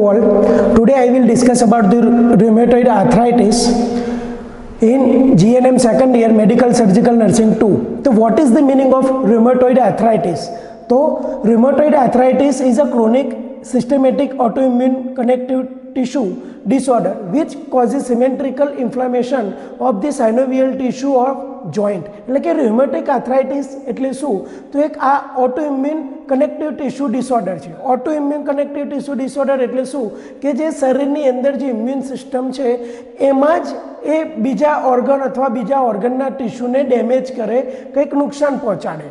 all. Today I will discuss about the rheumatoid arthritis in GNM second year medical surgical nursing 2. So what is the meaning of rheumatoid arthritis? So rheumatoid arthritis is a chronic systematic autoimmune connective tissue disorder which causes symmetrical inflammation of the synovial tissue of joint. એટલે કે rheumatoid arthritis એટલે શું? તો એક આ autoimmune connective tissue disorder છે. autoimmune connective tissue disorder એટલે શું? કે જે શરીરની અંદર જે immune system છે એમાં જ એ બીજા organ અથવા બીજા organના ટીસ્યુને ડેમેજ કરે, કંઈક નુકસાન પહોંચાડે.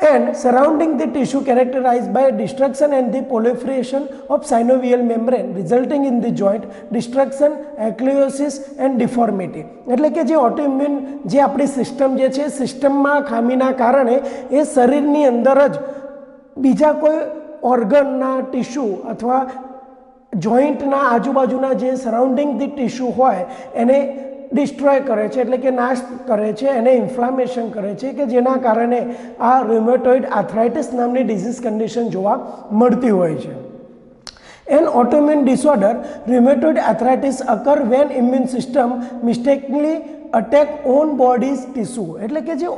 And surrounding the tissue characterized by destruction and the proliferation of synovial membrane resulting in the joint destruction, ecclesiosis and deformity. એટલે કે જે ઓટોઇમ્યુન જે આપણી સિસ્ટમ જે છે સિસ્ટમમાં ખામીના કારણે એ શરીરની અંદર જ બીજા કોઈ ઓર્ગનના ટિશ્યુ અથવા જોઈન્ટના આજુબાજુના જે સરાઉન્ડિંગ ધી ટિશ્યુ હોય એને ડિસ્ટ્રોય કરે છે, એટલે કે નાશ કરે છે, એને ઇન્ફ્લામેશન કરે છે કે જેના કારણે આ રુમેટોઇડ આર્થરાઇટિસ નામની ડિઝીઝ કન્ડિશન જોવા મળતી હોય છે. An autoimmune disorder, rheumatoid arthritis occur when immune system mistakenly attack own body's tissue. એટલે કે જે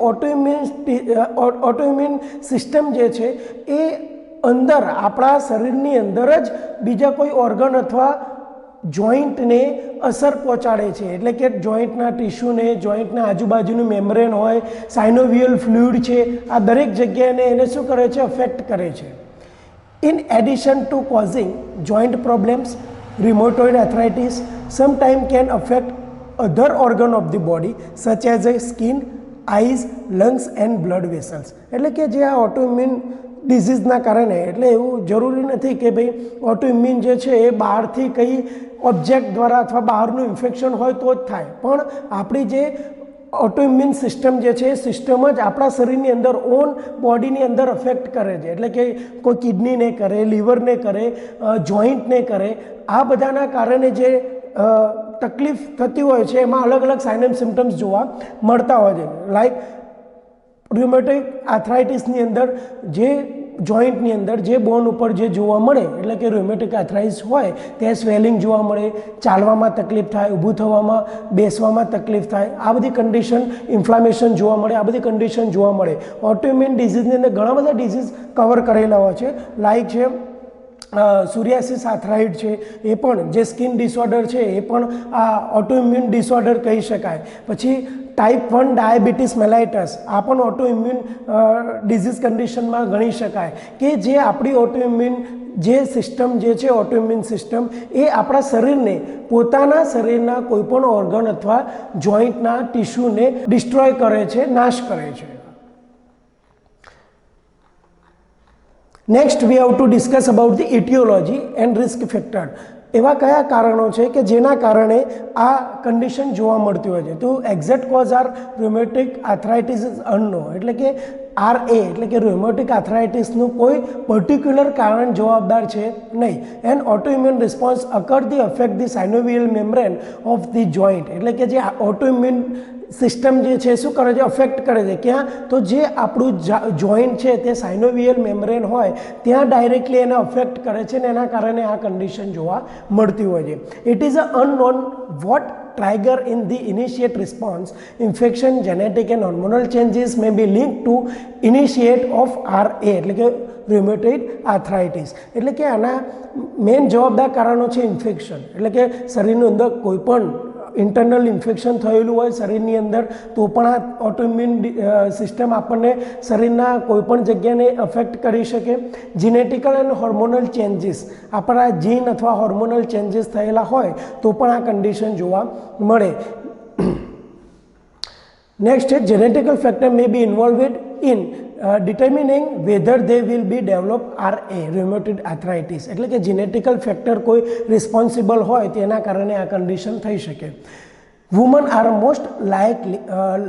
ઓટોઇમ્યુન સિસ્ટમ જે છે એ અંદર આપણા શરીરની અંદર જ બીજા કોઈ ઓર્ગન અથવા જોઈન્ટને અસર પહોંચાડે છે. એટલે કે જોઈન્ટના ટિશ્યુને, જોઈન્ટના આજુબાજુનું મેમ્બ્રેન હોય, સાઇનોવિયલ ફ્લુઇડ છે, આ દરેક જગ્યાને એને શું કરે છે? અફેક્ટ કરે છે. In addition to causing joint problems, rheumatoid arthritis sometimes can affect other organ of the body such as the skin, eyes, lungs and blood vessels. એટલે કે જે આ ઓટોઇમ્યુન ડિઝીઝના કારણે, એટલે એવું જરૂરી નથી કે ભાઈ ઓટોઇમ્યુન જે છે એ બહારથી કંઈ ઓબ્જેક્ટ દ્વારા અથવા બહારનું ઇન્ફેક્શન હોય તો જ થાય, પણ આપણી જે ઓટોઇમ્યુન સિસ્ટમ જે છે એ સિસ્ટમ જ આપણા શરીરની અંદર ઓન બોડીની અંદર અફેક્ટ કરે છે. એટલે કે કોઈ કિડનીને કરે, લીવરને કરે, જોઈન્ટને કરે, આ બધાના કારણે જે તકલીફ થતી હોય છે એમાં અલગ અલગ સાઇન એન્ડ સિમ્ટમ્સ જોવા મળતા હોય છે. લાઈક રુમેટોઇડ આર્થરાઇટિસની અંદર જે જોઈન્ટની અંદર જે બોન ઉપર જે જોવા મળે, એટલે કે રુમેટિક આર્થરાઇટિસ હોય ત્યાં સ્વેલિંગ જોવા મળે, ચાલવામાં તકલીફ થાય, ઊભું થવામાં, બેસવામાં તકલીફ થાય, આ બધી કન્ડિશન, ઇન્ફ્લામેશન જોવા મળે, આ બધી કન્ડિશન જોવા મળે. ઓટોઇમ્યુન ડિઝીઝની અંદર ઘણા બધા ડિઝીઝ કવર કરેલા હોય છે. લાઈક છે સોરિયાસિસ આર્થરાઇડ છે, એ પણ જે સ્કિન ડિસઓર્ડર છે એ પણ આ ઓટોઇમ્યુન ડિસઓર્ડર કહી શકાય. પછી ટાઈપ 1 ડાયાબિટીસ મેલાઇટસ, આ પણ ઓટોઇમ્યુન ડિઝીઝ કન્ડિશનમાં ગણી શકાય કે જે આપણી ઓટોઇમ્યુન જે સિસ્ટમ જે છે ઓટોઇમ્યુન સિસ્ટમ એ આપણા શરીરને, પોતાના શરીરના કોઈપણ ઓર્ગન અથવા જોઈન્ટના ટિશ્યુને ડિસ્ટ્રોય કરે છે, નાશ કરે છે. Next we have to discuss about the etiology and risk factor. એવા કયા કારણો છે કે જેના કારણે આ કન્ડિશન જોવા મળતી હોય છે? તો exact cause are rheumatic arthritis is unknown. એટલે કે RA એટલે કે રુમેટિક આર્થરાઇટિસનું કોઈ પર્ટિક્યુલર કારણ જવાબદાર છે નહીં. And autoimmune response occur the affect the synovial membrane of the joint. એટલે કે જે ઓટોઇમ્યુન સિસ્ટમ જે છે શું કરે છે? અફેક્ટ કરે છે. ક્યાં? તો જે આપણું જોઈન્ટ છે તે સાઇનોવિયલ મેમ્બ્રેન હોય ત્યાં ડાયરેક્ટલી એને અફેક્ટ કરે છે ને એના કારણે આ કન્ડિશન જોવા મળતી હોય છે. It is a unknown what trigger in the initiate response. Infection, genetic and hormonal changes may be linked to initiate of RA એટલે કે રુમેટોઇડ આર્થરાઇટિસ. એટલે કે આના મેઇન જવાબદાર કારણો છે ઇન્ફેક્શન. એટલે કે શરીરની અંદર કોઈ પણ ઇન્ટરનલ ઇન્ફેક્શન થયેલું હોય શરીરની અંદર તો પણ આ ઓટોઇમ્યુન સિસ્ટમ આપણને શરીરના કોઈપણ જગ્યાને અફેક્ટ કરી શકે. જીનેટિકલ એન્ડ હોર્મોનલ ચેન્જીસ, આપણા જીન અથવા હોર્મોનલ ચેન્જીસ થયેલા હોય તો પણ આ કન્ડિશન જોવા મળે. નેક્સ્ટ છે genetical factor may be involved in determining whether they will be develop RA rheumatoid arthritis. એટલે કે જેનેટિકલ ફેક્ટર કોઈ રિસ્પોન્સિબલ હોય તેના કારણે આ કન્ડિશન થઈ શકે. Woman are most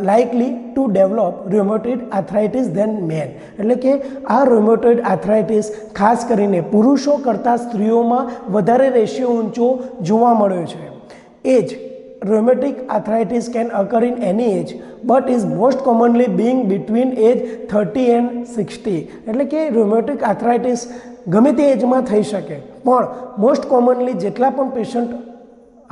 likely to develop rheumatoid arthritis than men. એટલે કે આ રુમેટોઇડ આર્થરાઇટિસ ખાસ કરીને પુરુષો કરતાં સ્ત્રીઓમાં વધારે રેશિયો ઊંચો જોવા મળ્યો છે. એજ rheumatic arthritis can occur in any age but is most commonly being between age 30 and 60. એટલે કે rheumatic arthritis ગમે તે એજમાં થઈ શકે પણ મોસ્ટ કોમનલી જેટલા પણ પેશન્ટ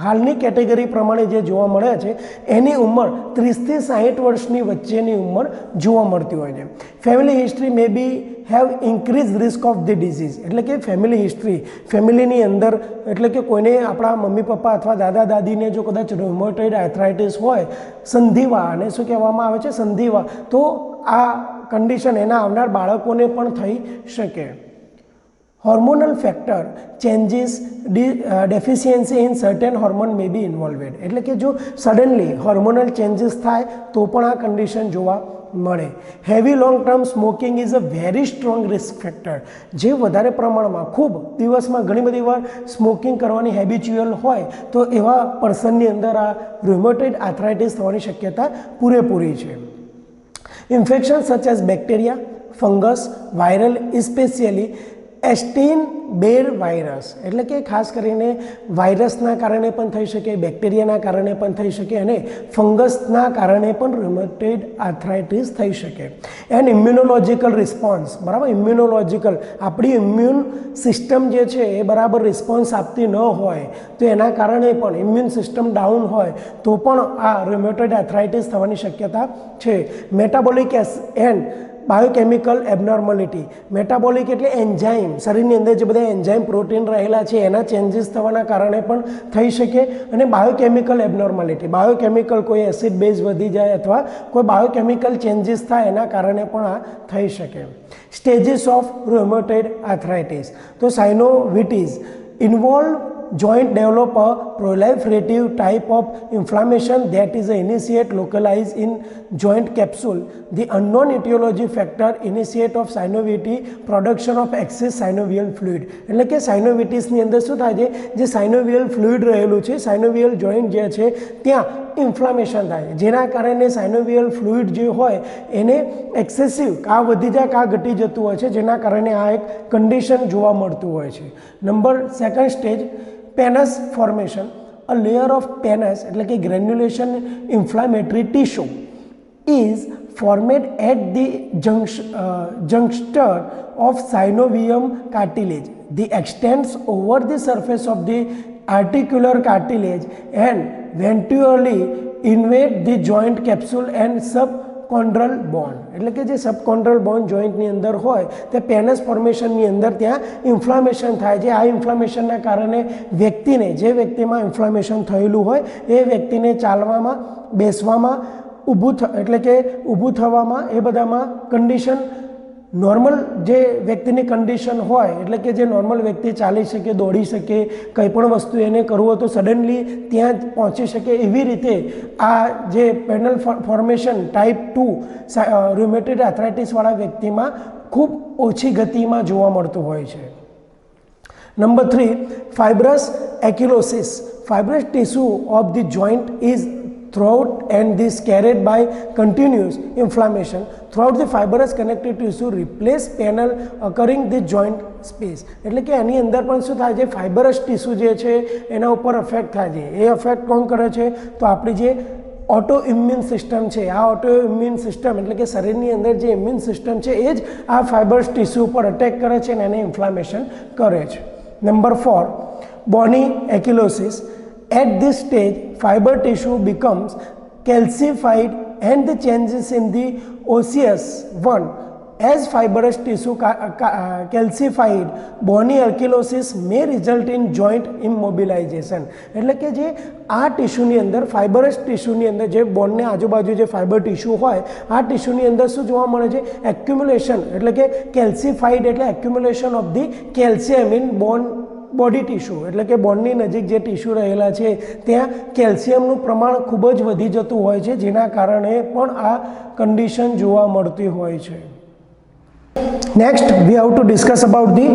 હાલની કેટેગરી પ્રમાણે જે જોવા મળે છે એની ઉંમર 30 થી 60 વર્ષની વચ્ચેની ઉંમર જોવા મળતી હોય છે. Family history may be have increase risk of the disease, એટલે કે ફેમિલી હિસ્ટ્રી ફેમિલીની અંદર, એટલે કે કોઈને આપણા મમ્મી પપ્પા અથવા દાદા દાદીને જો કદાચ રુમેટોઇડ આર્થરાઇટિસ હોય, સંધિવા, અને શું કહેવામાં આવે છે સંધિવા, તો આ કન્ડિશન એના આવનાર બાળકોને પણ થઈ શકે. Hormonal factor changes deficiency in certain hormone may be involved, એટલે કે જો સડનલી હોર્મોનલ ચેન્જીસ થાય તો પણ આ કન્ડિશન જોવા મળે. Heavy long term smoking is a very strong risk factor, જે વધારે પ્રમાણમાં ખૂબ દિવસમાં ઘણી બધી વાર સ્મોકિંગ કરવાની હેબિચ્યુઅલ હોય તો એવા પર્સનની અંદર આ રુમેટોઇડ આર્થરાઇટિસ થવાની શક્યતા પૂરેપૂરી છે. Infection such as bacteria, fungus, viral, specially Epstein Barr virus, એટલે કે ખાસ કરીને વાયરસના કારણે પણ થઈ શકે, બેક્ટેરિયાના કારણે પણ થઈ શકે અને ફંગસના કારણે પણ રુમેટોઇડ આર્થરાઇટિસ થઈ શકે. એન્ડ ઇમ્યુનોલોજિકલ રિસ્પોન્સ, બરાબર, ઇમ્યુનોલોજિકલ, આપણી ઇમ્યુન સિસ્ટમ જે છે એ બરાબર રિસ્પોન્સ આપતી ન હોય તો એના કારણે પણ, ઇમ્યુન સિસ્ટમ ડાઉન હોય તો પણ આ રુમેટોઇડ આર્થરાઇટિસ થવાની શક્યતા છે. મેટાબોલિક એન્ડ બાયોકેમિકલ એબનોર્મલિટી, મેટાબોલિક એટલે એન્ઝાઇમ, શરીરની અંદર જે બધા એન્ઝાઇમ પ્રોટીન રહેલા છે એના ચેન્જીસ થવાના કારણે પણ થઈ શકે. અને બાયોકેમિકલ એબનોર્માલિટી, બાયોકેમિકલ કોઈ એસિડ બેઝ વધી જાય અથવા કોઈ બાયોકેમિકલ ચેન્જીસ થાય એના કારણે પણ આ થઈ શકે. સ્ટેજીસ ઓફ રુમેટોઇડ આર્થરાઇટિસ, તો સાઇનોવિટીઝ involve joint develop a proliferative type of inflammation that is initiate localized in joint capsule. The unknown etiology factor initiate of synovity production of excess synovial fluid, એટલે કે સાઇનોવિટીસની અંદર શું થાય છે, જે synovial fluid રહેલું છે, સાઇનોવિયલ જોઈન્ટ જે છે ત્યાં ઇન્ફ્લામેશન થાય, જેના કારણે સાઇનોવિયલ ફ્લુઇડ જે હોય એને એક્સેસિવ કા વધી જાય કા ઘટી જતું હોય છે, જેના કારણે આ એક કન્ડિશન જોવા મળતું હોય છે. Second stage pannus formation, a layer of pannus એટલે કે granulation inflammatory tissue is formed at the juncture of synovium cartilage. The extends over the surface of the articular cartilage and ventrally invade the joint capsule and subchondral bone, એટલે કે જે સબકોન્ડ્રલ બોન જોઈન્ટની અંદર હોય તે પેનસ ફોર્મેશનની અંદર ત્યાં ઇન્ફ્લામેશન થાય છે. આ ઇન્ફ્લામેશનના કારણે વ્યક્તિને, જે વ્યક્તિમાં ઇન્ફ્લામેશન થયેલું હોય એ વ્યક્તિને ચાલવામાં, બેસવામાં, એટલે કે ઊભું થવામાં, એ બધામાં કન્ડિશન, નોર્મલ જે વ્યક્તિની કન્ડિશન હોય, એટલે કે જે નોર્મલ વ્યક્તિ ચાલી શકે, દોડી શકે, કંઈ પણ વસ્તુ એને કરવું હોય તો સડનલી ત્યાં જ પહોંચી શકે, એવી રીતે આ જે પેનલ ફોર્મેશન ટાઈપ 2 રુમેટોઇડ આર્થરાઇટિસવાળા વ્યક્તિમાં ખૂબ ઓછી ગતિમાં જોવા મળતું હોય છે. Number 3, fibrous ankylosis. Fibrous tissue of the joint is throughout and this carried by continuous inflammation throughout the fibrous connective tissue replace panel occurring the joint space, એટલે કે એની અંદર પણ શું થાય છે, ફાઇબરસ ટીસ્યુ જે છે એના ઉપર અફેક્ટ થાય છે. એ અફેક્ટ કોણ કરે છે, તો આપણી જે ઓટો ઇમ્યુન સિસ્ટમ છે, આ ઓટો ઇમ્યુન સિસ્ટમ એટલે કે શરીરની અંદર જે ઇમ્યુન સિસ્ટમ છે એ જ આ ફાઇબરસ ટીસ્યુ ઉપર અટેક કરે છે અને એને ઇન્ફ્લામેશન કરે છે. Number 4, bony ankylosis. At this stage, fiber tissue becomes calcified and the changes in the osseous one. As fibrous tissue calcified, bony ankylosing may result in joint immobilization. એટલે કે જે આ ટિશ્યુની અંદર, ફાઇબરસ ટિશ્યુની અંદર, જે બોનને આજુબાજુ જે ફાઇબર ટિશ્યુ હોય, આ ટિશ્યુની અંદર શું જોવા મળે છે, એક્યુમ્યુલેશન, એટલે કે કેલ્સિફાઈડ એટલે accumulation of the calcium in body tissue, એટલે કે બોનની નજીક જે ટિશ્યુ રહેલા છે ત્યાં કેલ્શિયમનું પ્રમાણ ખૂબ જ વધી જતું હોય છે, જેના કારણે પણ આ કન્ડિશન જોવા મળતી હોય છે. Next we have to discuss about the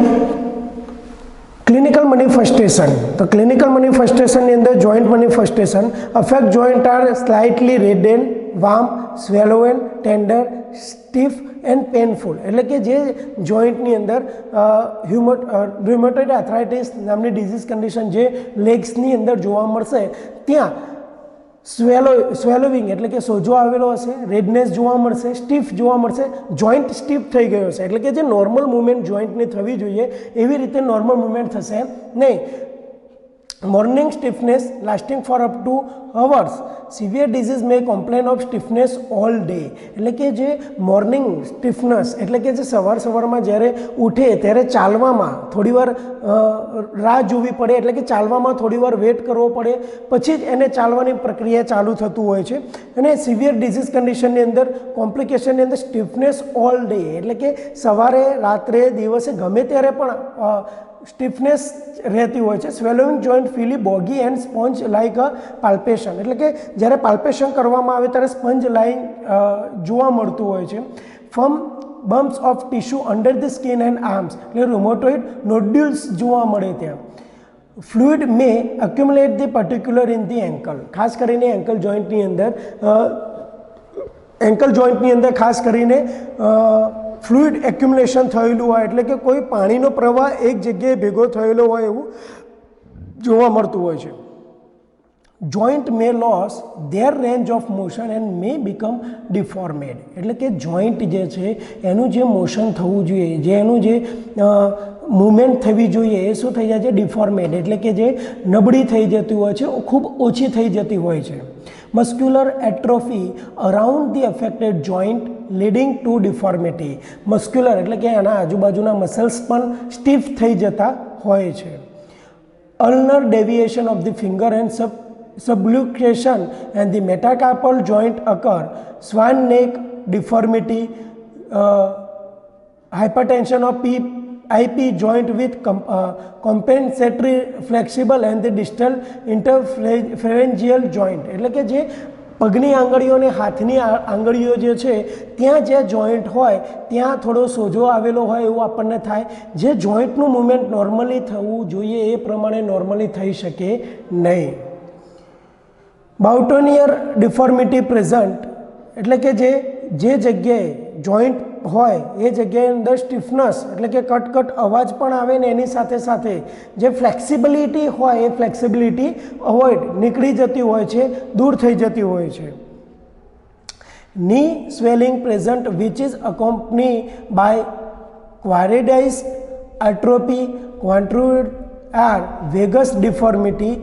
clinical manifestation. તો ક્લિનિકલ મેનિફેસ્ટેશનની અંદર joint manifestation, affect joint are slightly reddened, warm, swollen, tender, stiff and painful, એટલે કે જે જોઈન્ટની અંદર રુમેટોઇડ આર્થરાઇટિસ નામની ડિઝીઝ કન્ડિશન જે લેગ્સની અંદર જોવા મળશે ત્યાં સ્વેલોવિંગ એટલે કે સોજો આવેલો હશે, રેડનેસ જોવા મળશે, સ્ટીફ જોવા મળશે, જોઈન્ટ સ્ટીફ થઈ ગયો હશે એટલે કે જે નોર્મલ મૂવમેન્ટ જોઈન્ટની થવી જોઈએ એવી રીતે નોર્મલ મૂવમેન્ટ થશે નહીં. Morning stiffness lasting for up to hours. Severe disease મે complain of stiffness all day એટલે કે જે મોર્નિંગ સ્ટીફનેસ એટલે કે જે સવારમાં જ્યારે ઉઠે ત્યારે ચાલવામાં થોડીવાર રાહ જોવી પડે એટલે કે ચાલવામાં થોડીવાર વેટ કરવો પડે પછી જ એને ચાલવાની પ્રક્રિયા ચાલુ થતું હોય છે. અને સિવિયર ડિઝીઝ કન્ડિશનની અંદર કોમ્પ્લિકેશનની અંદર સ્ટીફનેસ ઓલ ડે એટલે કે સવારે રાત્રે દિવસે ગમે ત્યારે પણ સ્ટીફનેસ રહેતી હોય છે. Swelling joint feel boggy and sponge like a palpation એટલે કે જ્યારે પાલ્પેશન કરવામાં આવે ત્યારે સ્પંજ લાઇન જોવા મળતું હોય છે. Firm bumps of tissue under the skin and arms એટલે રૂમોટોઇડ નોડ્યુલ્સ જોવા મળે ત્યાં. Fluid may accumulate the particular in the ankle. ખાસ કરીને એન્કલ જોઈન્ટની અંદર ખાસ કરીને ફ્લુઇડ એક્યુમ્યુલેશન થયેલું હોય એટલે કે કોઈ પાણીનો પ્રવાહ એક જગ્યાએ ભેગો થયેલો હોય એવું જોવા મળતું હોય છે. Joint may lose their range of motion and may become deformed એટલે કે જોઈન્ટ જે છે એનું જે મોશન થવું જોઈએ, જે એનું જે મૂવમેન્ટ થવી જોઈએ એ શું થઈ જાય છે? ડિફોર્મેડ એટલે કે જે નબળી થઈ જતી હોય છે, ખૂબ ઓછી થઈ જતી હોય છે. Muscular atrophy around the affected joint leading two deformity. Muscular એટલે કે એના આજુબાજુના મસલ્સ પણ સ્ટીફ થઈ જતા હોય છે. Ulnar deviation of the finger and subluxation and the metacarpal joint occur. Swan neck deformity, hypertension of IP joint with compensatory flexible and the distal interphalangeal joint એટલે કે જે પગની આંગળીઓ અને હાથની આંગળીઓ જે છે ત્યાં જે જોઈન્ટ હોય ત્યાં થોડો સોજો આવેલો હોય એવું આપણને થાય. જે જોઈન્ટનું મૂવમેન્ટ નોર્મલી થવું જોઈએ એ પ્રમાણે નોર્મલી થઈ શકે નહીં. બાઉટોનિયર ડિફોર્મિટી પ્રેઝન્ટ એટલે કે જે જગ્યાએ જોઈન્ટ હોય એ જગ્યાએ અંદર સ્ટીફનેસ એટલે કે કટ અવાજ પણ આવે ને એની સાથે સાથે જે ફ્લેક્સિબિલિટી હોય એ ફ્લેક્સિબિલિટી અવોઇડ નીકળી જતી હોય છે, દૂર થઈ જતી હોય છે. Knee swelling present which is accompany by quadriceps atrophy contracture are valgus deformity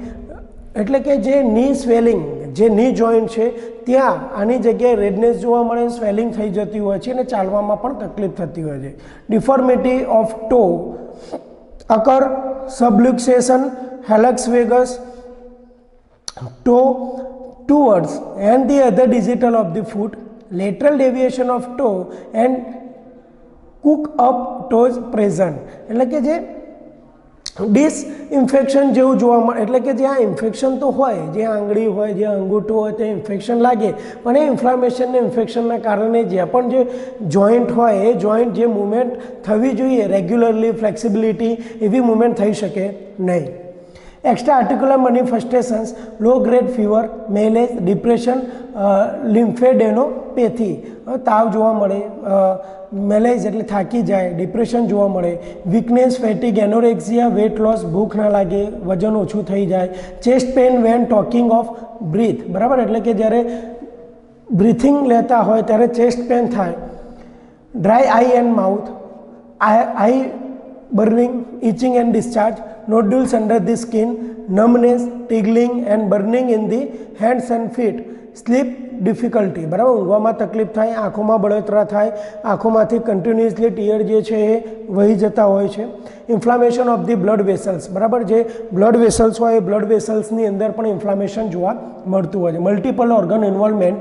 એટલે કે જે ની સ્વેલિંગ જે ની જોઈન્ટ છે ત્યાં આની જગ્યાએ રેડનેસ જોવા મળે, સ્વેલિંગ થઈ જતી હોય છે અને ચાલવામાં પણ તકલીફ થતી હોય છે. Deformity of toe occur subluxation hallux valgus toe towards and the other digital of the foot. Lateral deviation of toe and cock up toes present એટલે કે જે ડિસઇન્ફેક્શન જેવું જોવા મળે એટલે કે જ્યાં ઇન્ફેક્શન તો હોય, જે આંગળી હોય, જે અંગૂઠો હોય તે ઇન્ફેક્શન લાગે પણ એ ઇન્ફ્લામેશન ને ઇન્ફેક્શનના કારણે જ્યાં પણ જે જોઈન્ટ હોય એ જોઈન્ટ જે મૂવમેન્ટ થવી જોઈએ રેગ્યુલરલી ફ્લેક્સિબિલિટી એવી મૂવમેન્ટ થઈ શકે નહીં. એક્સ્ટ્રા આર્ટિક્યુલર મેનિફેસ્ટેશન્સ લો ગ્રેડ ફીવર, મેલેસ, ડિપ્રેશન, લિમ્ફેડેનોપેથી તાવ જોવા મળે, મેલેઝ એટલે થાકી જાય, ડિપ્રેશન જોવા મળે, weakness, fatigue, anorexia, weight loss, ભૂખ ના લાગે, વજન ઓછું થઈ જાય, chest pain when talking of breath બરાબર એટલે કે જ્યારે બ્રીથિંગ લેતા હોય ત્યારે ચેસ્ટ પેન થાય. Dry eye and mouth, eye burning, itching and discharge, nodules under the skin, numbness, tingling and burning in the hands and feet, sleep difficulty બરાબર ઊંઘવામાં તકલીફ થાય, આંખોમાં બળતરા થાય, આંખોમાંથી કન્ટિન્યુઅસલી ટીયર જે છે એ વહી જતા હોય છે. Inflammation of the blood vessels બરાબર જે બ્લડ વેસલ્સ હોય એ બ્લડ વેસલ્સની અંદર પણ ઇન્ફ્લામેશન જોવા મળતું હોય છે. મલ્ટિપલ ઓર્ગન ઇન્વોલ્વમેન્ટ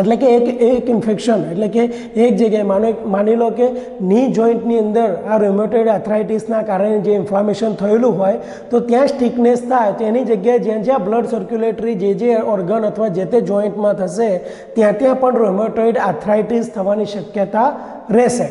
એટલે કે એક ઇન્ફેક્શન એટલે કે એક જગ્યાએ માની લો કે ની જોઈન્ટની અંદર આ રુમેટોઇડ આર્થરાઇટિસના કારણે જે ઇન્ફ્લામેશન થયેલું હોય તો ત્યાં સ્ટીકનેસ થાય તો એની જગ્યાએ જ્યાં બ્લડ સર્ક્યુલેટરી જે ઓર્ગન અથવા જે તે જોઈન્ટમાં થશે ત્યાં પણ રુમેટોઇડ આર્થરાઇટિસ થવાની શક્યતા રહેશે.